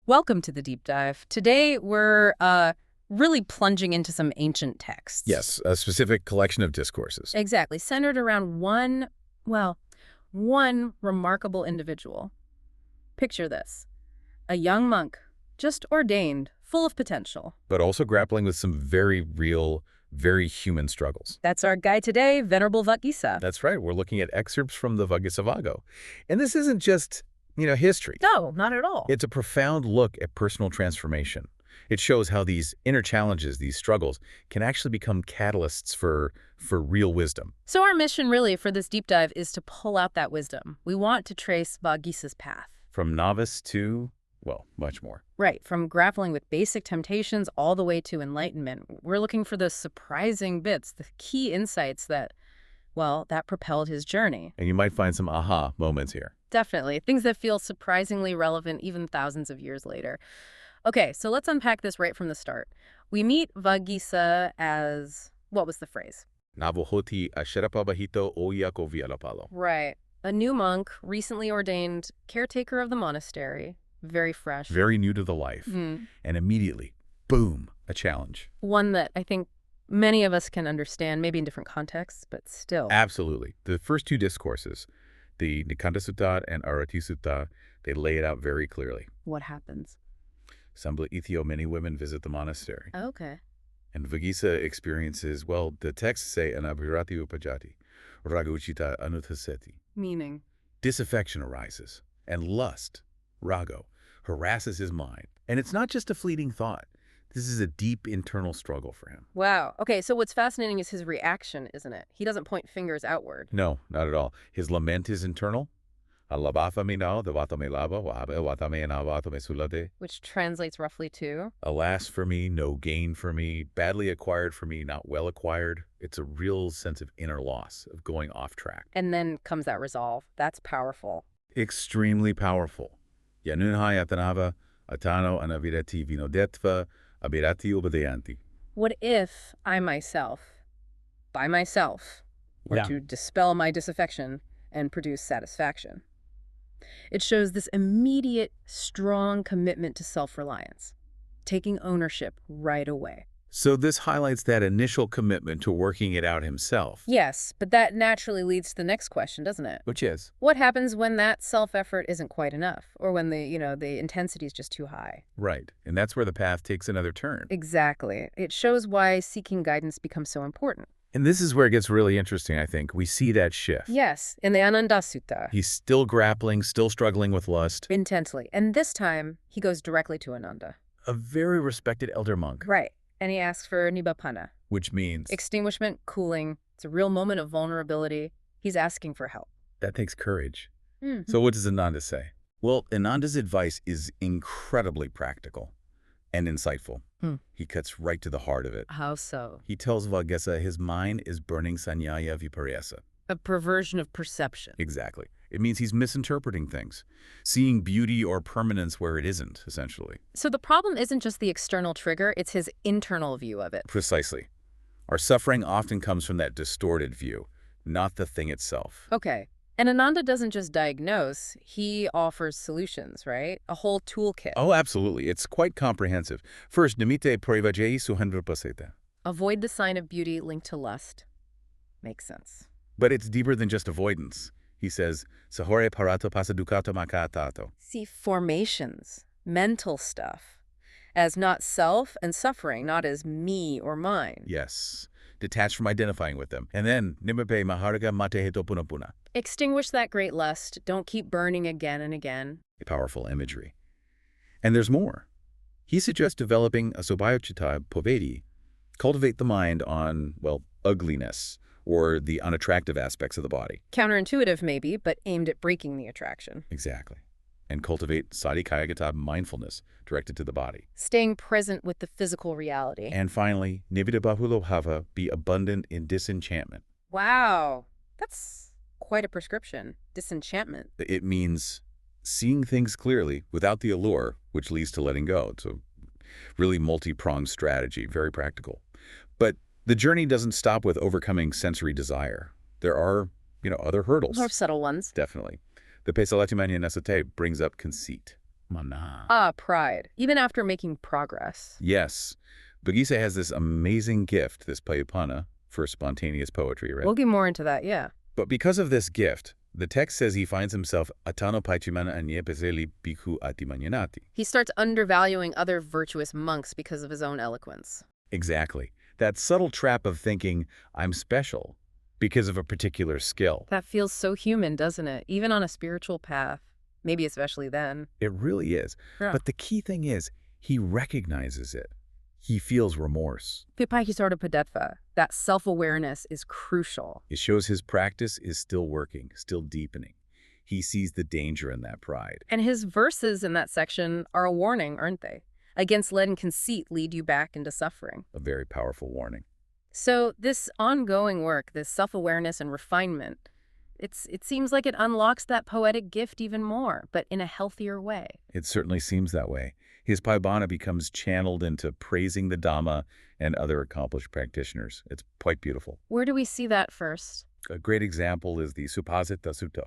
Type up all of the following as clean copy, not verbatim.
Welcome to the deep dive. Today we're really plunging into some ancient texts. Yes, a specific collection of discourses. Exactly, centered around one remarkable individual. Picture this. A young monk, just ordained, full of potential. But also grappling with some very real, very human struggles. That's our guide today, Venerable Vaṅgīsa. That's right. We're looking at excerpts from the Vaṅgīsavaggo. And this isn't just, history. No, not at all. It's a profound look at personal transformation. It shows how these inner challenges, these struggles, can actually become catalysts for real wisdom. So our mission really for this deep dive is to pull out that wisdom. We want to trace Vaṅgīsa's path. From novice to, well, much more. Right, from grappling with basic temptations all the way to enlightenment. We're looking for the surprising bits, the key insights that propelled his journey. And you might find some aha moments here. Definitely. Things that feel surprisingly relevant even thousands of years later. Okay, so let's unpack this right from the start. We meet Vaṅgīsa as, what was the phrase? Navohoti asherapabahito oyako vialapalo. Right. A new monk, recently ordained caretaker of the monastery. Very fresh. Very new to the life. And immediately, boom, a challenge. One that I think many of us can understand, maybe in different contexts, but still. Absolutely. The first two discourses, the Nikanda Sutta and Arati Sutta, they lay it out very clearly. What happens? Sambla Ithio, many women visit the monastery. Okay. And Vaṅgīsa experiences, well, the texts say, anabhirati upajati, raguchita anuthaseti. Meaning? Disaffection arises, and lust, rago, harasses his mind. And it's not just a fleeting thought. This is a deep internal struggle for him. Wow. Okay, so what's fascinating is his reaction, isn't it? He doesn't point fingers outward. No, not at all. His lament is internal. Which translates roughly to? Alas for me, no gain for me, badly acquired for me, not well acquired. It's a real sense of inner loss, of going off track. And then comes that resolve. That's powerful. Extremely powerful. Yanunhai atanava, atano anavirati vinodetva, abirati ubadeyanti. What if I myself, by myself, were to dispel my disaffection and produce satisfaction? It shows this immediate, strong commitment to self-reliance, taking ownership right away. So this highlights that initial commitment to working it out himself. Yes, but that naturally leads to the next question, doesn't it? Which is? What happens when that self-effort isn't quite enough, or when the intensity is just too high? Right, and that's where the path takes another turn. Exactly. It shows why seeking guidance becomes so important. And this is where it gets really interesting, I think. We see that shift. Yes, in the Ananda Sutta. He's still grappling, still struggling with lust. Intensely. And this time, he goes directly to Ananda. A very respected elder monk. Right. And he asks for nibbapana. Which means? Extinguishment, cooling. It's a real moment of vulnerability. He's asking for help. That takes courage. So what does Ananda say? Well, Ananda's advice is incredibly practical and insightful. He cuts right to the heart of it. How so? He tells Vaṅgīsa his mind is burning saññāya vipariyasa. A perversion of perception. Exactly. It means he's misinterpreting things, seeing beauty or permanence where it isn't, essentially. So the problem isn't just the external trigger, it's his internal view of it. Precisely. Our suffering often comes from that distorted view, not the thing itself. Okay. And Ananda doesn't just diagnose, he offers solutions, right? A whole toolkit. Oh, absolutely. It's quite comprehensive. First, nimite proivajei suhanvrapaseta. Avoid the sign of beauty linked to lust. Makes sense. But it's deeper than just avoidance. He says, sahore parato pasadukato makatato. See, formations, mental stuff, as not self and suffering, not as me or mine. Yes. Detached from identifying with them. And then, nimape maharaga mateheto punapuna. Extinguish that great lust. Don't keep burning again and again. A powerful imagery. And there's more. He suggests developing a sobayochita povedi, cultivate the mind on, well, ugliness, or the unattractive aspects of the body. Counterintuitive, maybe, but aimed at breaking the attraction. Exactly. And cultivate sadhikayagata mindfulness directed to the body. Staying present with the physical reality. And finally, nividabahulohava, be abundant in disenchantment. Wow. That's quite a prescription. Disenchantment. It means seeing things clearly without the allure, which leads to letting go. It's a really multi-pronged strategy, very practical. But the journey doesn't stop with overcoming sensory desire. There are, other hurdles. More subtle ones. Definitely. The Pesalatimanyanasate brings up conceit. Mana. Ah, pride, even after making progress. Yes. Vaṅgīsa has this amazing gift, this payupana, for spontaneous poetry, right? We'll get more into that, yeah. But because of this gift, the text says he finds himself atano paichimana anyepeseli bhikkhu atimanyanati. He starts undervaluing other virtuous monks because of his own eloquence. Exactly. That subtle trap of thinking, I'm special, because of a particular skill. That feels so human, doesn't it? Even on a spiritual path. Maybe especially then. It really is. Yeah. But the key thing is, he recognizes it. He feels remorse. Vipākhi-sāriputta, that self-awareness is crucial. It shows his practice is still working, still deepening. He sees the danger in that pride. And his verses in that section are a warning, aren't they? Against letting conceit lead you back into suffering. A very powerful warning. So this ongoing work, this self-awareness and refinement, it seems like it unlocks that poetic gift even more, but in a healthier way. It certainly seems that way. His paibana becomes channeled into praising the Dhamma and other accomplished practitioners. It's quite beautiful. Where do we see that first? A great example is the Supasita Sutta.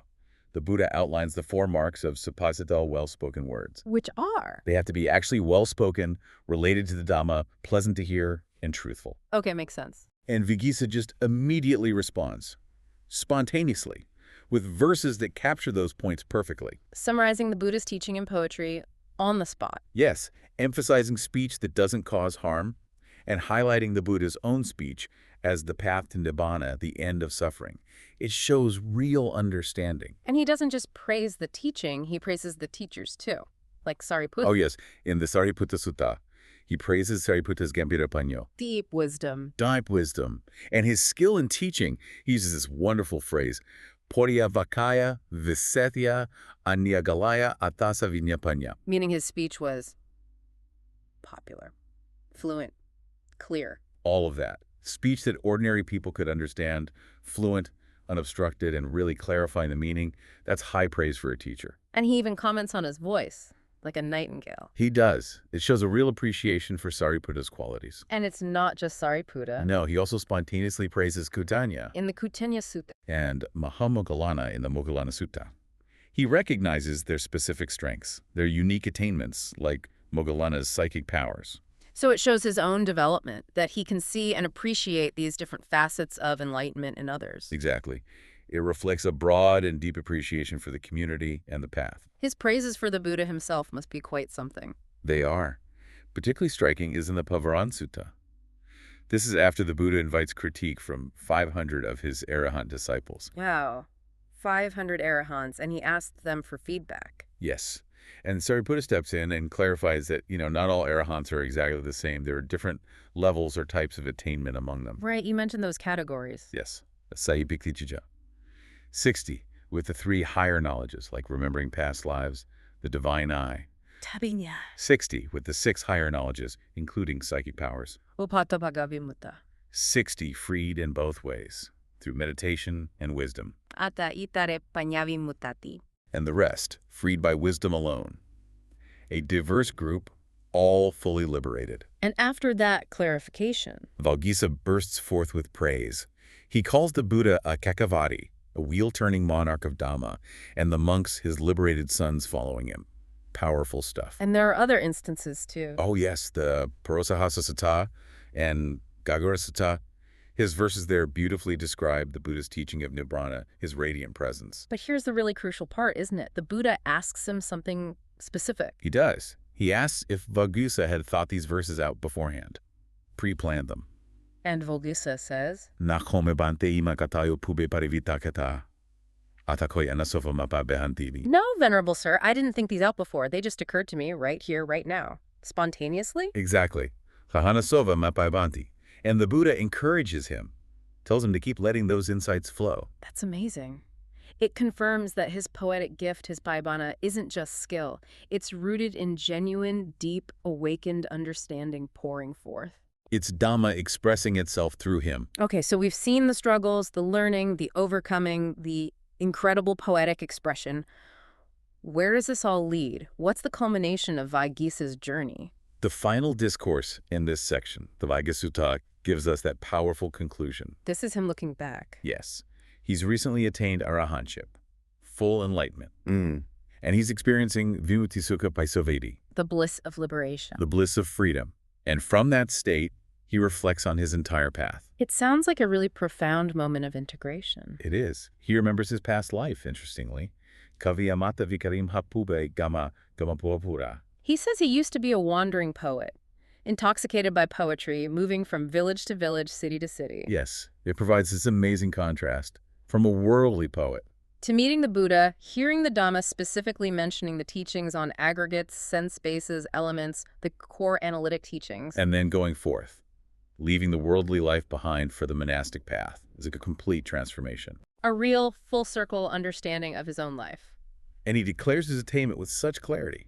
The Buddha outlines the 4 marks of Supasita, well-spoken words. Which are? They have to be actually well-spoken, related to the Dhamma, pleasant to hear, and truthful. Okay, makes sense. And Vaṅgīsa just immediately responds, spontaneously, with verses that capture those points perfectly. Summarizing the Buddhist teaching in poetry on the spot. Yes, emphasizing speech that doesn't cause harm, and highlighting the Buddha's own speech as the path to nibbana, the end of suffering. It shows real understanding. And he doesn't just praise the teaching, he praises the teachers too, like Sāriputta. Oh yes, in the Sāriputta Sutta, he praises Sāriputta's Gambhīra-pañño. Deep wisdom. Deep wisdom. And his skill in teaching, he uses this wonderful phrase, Poriyavakaya Visetya Anyagalaya Atasa Viññapañña. Meaning his speech was popular, fluent, clear. All of that. Speech that ordinary people could understand, fluent, unobstructed, and really clarifying the meaning. That's high praise for a teacher. And he even comments on his voice, like a nightingale. He does. It shows a real appreciation for Sāriputta's qualities. And it's not just Sāriputta. No, he also spontaneously praises Koṇḍañña In the Koṇḍañña Sutta. and Mahāmoggallāna in the Moggallāna Sutta. He recognizes their specific strengths, their unique attainments, like Moggallāna's psychic powers. So it shows his own development, that he can see and appreciate these different facets of enlightenment in others. Exactly. It reflects a broad and deep appreciation for the community and the path. His praises for the Buddha himself must be quite something. They are. Particularly striking is in the Pavaran Sutta. This is after the Buddha invites critique from 500 of his arahant disciples. Wow. 500 arahants, and he asked them for feedback. Yes. And Sāriputta steps in and clarifies that, not all arahants are exactly the same. There are different levels or types of attainment among them. Right, you mentioned those categories. Yes. Sahipiktijja. 60, with the 3 higher knowledges, like remembering past lives, the divine eye. Tabinya. 60, with the 6 higher knowledges, including psychic powers. Upatapagavimutta. 60, freed in both ways, through meditation and wisdom. Ata itare pañavimutati. And the rest, freed by wisdom alone. A diverse group, all fully liberated. And after that clarification, Vaṅgīsa bursts forth with praise. He calls the Buddha a Kakavati, a wheel-turning monarch of Dhamma, and the monks his liberated sons following him. Powerful stuff. and there are other instances too. Oh yes, the Parosahasa Sutta and Gagura Sutta. His verses there beautifully describe the Buddha's teaching of Nibbana, his radiant presence. But here's the really crucial part, isn't it? The Buddha asks him something specific. He does. He asks if Vaṅgīsa had thought these verses out beforehand, pre-planned them. And Vaṅgīsa says, Nakhome bante ima katayo pube parivita kata. Atakoy anasova mapa behantivi. "No, Venerable Sir, I didn't think these out before. They just occurred to me right here, right now. Spontaneously?" Exactly. Hahanasova mapa banti. And the Buddha encourages him, tells him to keep letting those insights flow. That's amazing. It confirms that his poetic gift, his paibana, isn't just skill. It's rooted in genuine, deep, awakened understanding pouring forth. It's Dhamma expressing itself through him. Okay, so we've seen the struggles, the learning, the overcoming, the incredible poetic expression. Where does this all lead? What's the culmination of Vaṅgīsa's journey? The final discourse in this section, the Vaṅgīsasutta, gives us that powerful conclusion. This is him looking back. Yes, he's recently attained arahantship, full enlightenment. And he's experiencing vimutti-sukha paisavedi, The bliss of liberation. the bliss of freedom. And from that state, he reflects on his entire path. It sounds like a really profound moment of integration. It is. He remembers his past life, interestingly. Kaviyamata vikarim hapube gama gamapurapura. He says he used to be a wandering poet, intoxicated by poetry, moving from village to village, city to city. Yes, it provides this amazing contrast from a worldly poet To meeting the Buddha, hearing the Dhamma specifically mentioning the teachings on aggregates, sense bases, elements, the core analytic teachings. and then going forth, leaving the worldly life behind for the monastic path is a complete transformation. A real, full-circle understanding of his own life. And he declares his attainment with such clarity.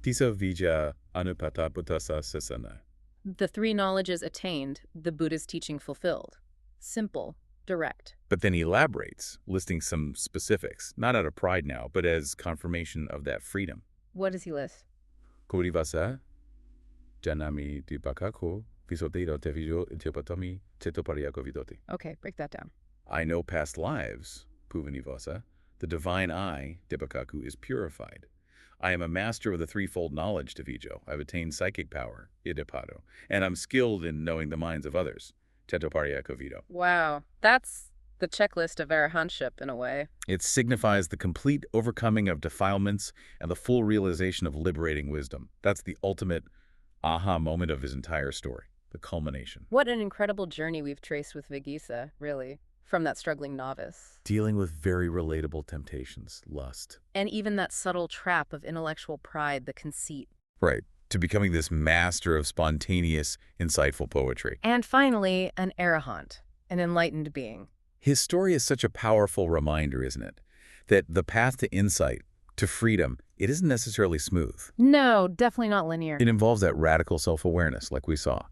Tisa vija anupata buddhasa sasana. The three knowledges attained, the Buddha's teaching fulfilled. Simple, direct. But then he elaborates, listing some specifics, not out of pride now, but as confirmation of that freedom. What does he list? Kodivasa, janami dibakako, visotero tevijo itopatomi tetopariako vidoti. Okay, break that down. I know past lives, puvanivasa. The divine I, dibakaku, is purified. I am a master of the threefold knowledge, Devijo. I've attained psychic power, idipato, and I'm skilled in knowing the minds of others, tetopariako vido. Wow, that's the checklist of arahantship in a way. It signifies the complete overcoming of defilements and the full realization of liberating wisdom. That's the ultimate aha moment of his entire story, the culmination. What an incredible journey we've traced with Vaṅgīsa, really, from that struggling novice. Dealing with very relatable temptations, lust. And even that subtle trap of intellectual pride, the conceit. Right, to becoming this master of spontaneous, insightful poetry. And finally, an arahant, an enlightened being. His story is such a powerful reminder, isn't it? That the path to insight, to freedom, it isn't necessarily smooth. No, definitely not linear. It involves that radical self-awareness, like we saw.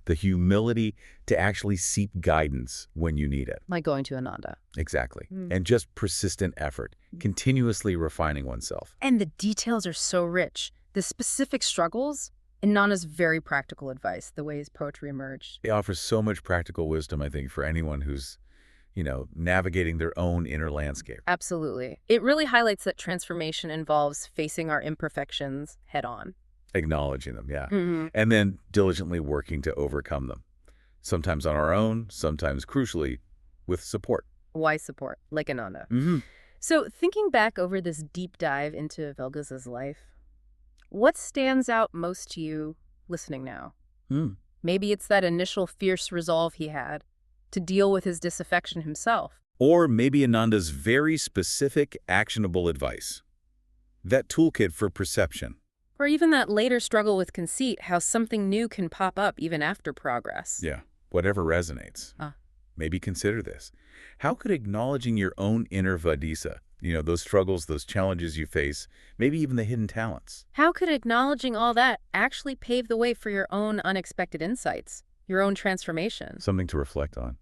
The humility to actually seek guidance when you need it. Like going to Ananda. Exactly. And just persistent effort, continuously refining oneself. And the details are so rich. The specific struggles, and Nana's very practical advice, the way his poetry emerged. It offers so much practical wisdom, I think, for anyone who's, navigating their own inner landscape. Absolutely. It really highlights that transformation involves facing our imperfections head on. Acknowledging them, yeah. And then diligently working to overcome them. Sometimes on our own, sometimes, crucially, with support. Wise support, like Ananda. So thinking back over this deep dive into Vaṅgīsa's life, what stands out most to you listening now? Maybe it's that initial fierce resolve he had to deal with his disaffection himself. Or maybe Ananda's very specific, actionable advice. That toolkit for perception. Or even that later struggle with conceit, how something new can pop up even after progress. Yeah, whatever resonates. Maybe consider this. How could acknowledging your own inner Vaṅgīsa, those struggles, those challenges you face, maybe even the hidden talents? How could acknowledging all that actually pave the way for your own unexpected insights, your own transformation? Something to reflect on.